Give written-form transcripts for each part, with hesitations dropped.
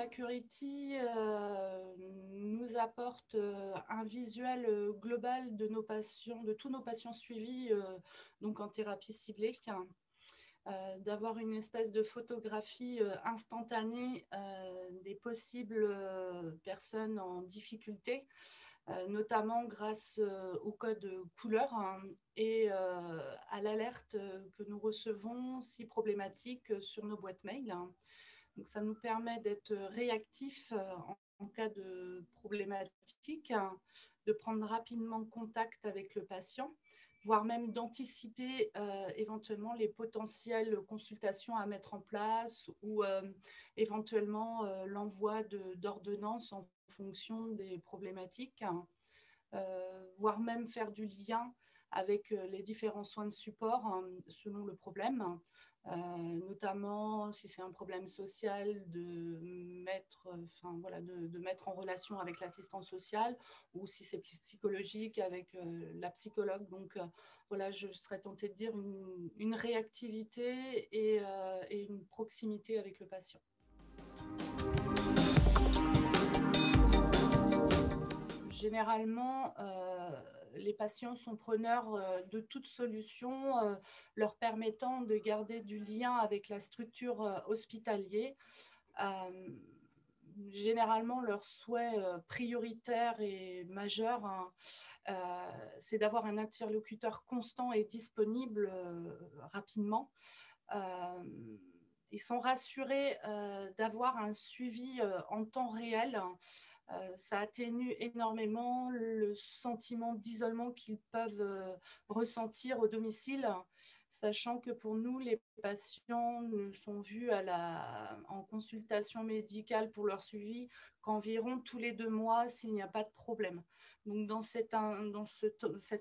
Bacurity nous apporte un visuel global de nos patients, de tous nos patients suivis donc en thérapie ciblée, d'avoir une espèce de photographie instantanée des possibles personnes en difficulté, notamment grâce au code couleur et à l'alerte que nous recevons si problématique sur nos boîtes mail. Donc, ça nous permet d'être réactifs en cas de problématique, de prendre rapidement contact avec le patient, voire même d'anticiper éventuellement les potentielles consultations à mettre en place ou éventuellement l'envoi d'ordonnances en fonction des problématiques, voire même faire du lien avec les différents soins de support selon le problème, notamment si c'est un problème social, de mettre en relation avec l'assistante sociale, ou si c'est psychologique avec la psychologue. Donc voilà, je serais tentée de dire une réactivité et une proximité avec le patient. Généralement, les patients sont preneurs de toute solution leur permettant de garder du lien avec la structure hospitalière. Généralement, leur souhait prioritaire et majeur, c'est d'avoir un interlocuteur constant et disponible rapidement. Ils sont rassurés d'avoir un suivi en temps réel. Ça atténue énormément le sentiment d'isolement qu'ils peuvent ressentir au domicile, sachant que pour nous, les patients ne sont vus en consultation médicale pour leur suivi qu'environ tous les 2 mois s'il n'y a pas de problème. Donc dans cet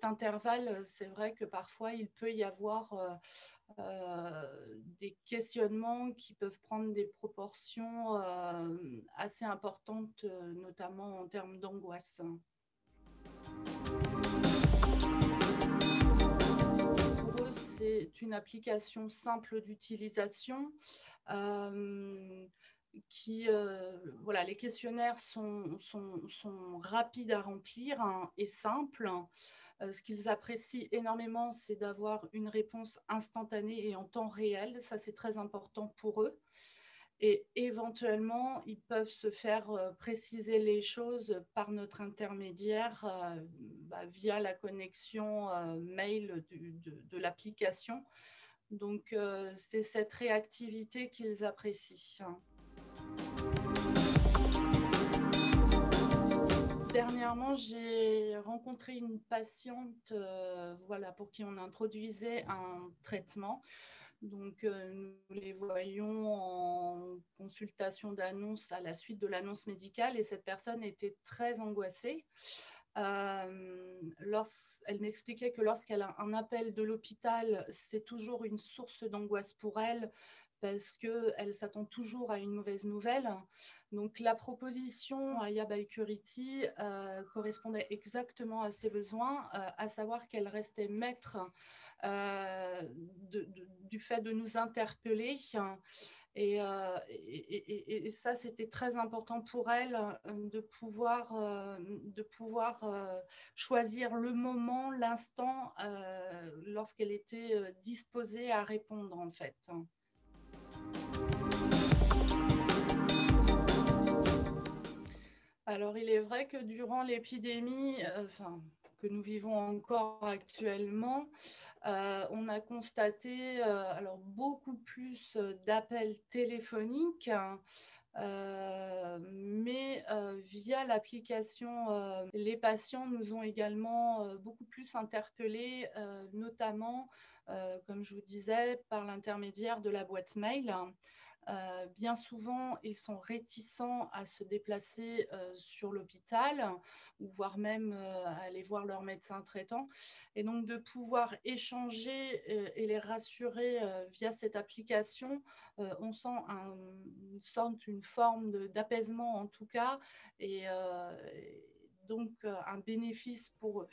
intervalle, c'est vrai que parfois il peut y avoir des questionnements qui peuvent prendre des proportions assez importantes, notamment en termes d'angoisse. Pour eux, c'est une application simple d'utilisation. Les questionnaires sont rapides à remplir et simples. Ce qu'ils apprécient énormément, c'est d'avoir une réponse instantanée et en temps réel. Ça, c'est très important pour eux. Et éventuellement, ils peuvent se faire préciser les choses par notre intermédiaire via la connexion mail de l'application. Donc, c'est cette réactivité qu'ils apprécient. Dernièrement, j'ai rencontré une patiente pour qui on introduisait un traitement. Donc, nous les voyons en consultation d'annonce à la suite de l'annonce médicale, et cette personne était très angoissée. Elle m'expliquait que lorsqu'elle a un appel de l'hôpital, c'est toujours une source d'angoisse pour elle, parce qu'elle s'attend toujours à une mauvaise nouvelle. Donc, la proposition Aya Bacurity correspondait exactement à ses besoins, à savoir qu'elle restait maître du fait de nous interpeller. Et ça, c'était très important pour elle de pouvoir choisir le moment, l'instant, lorsqu'elle était disposée à répondre, en fait. Alors, il est vrai que durant l'épidémie, que nous vivons encore actuellement, on a constaté beaucoup plus d'appels téléphoniques, mais via l'application, les patients nous ont également beaucoup plus interpellés, notamment, comme je vous disais, par l'intermédiaire de la boîte mail. Bien souvent, ils sont réticents à se déplacer sur l'hôpital, ou voire même aller voir leur médecin traitant. Et donc, de pouvoir échanger et les rassurer via cette application, on sent une forme d'apaisement en tout cas, et donc un bénéfice pour eux.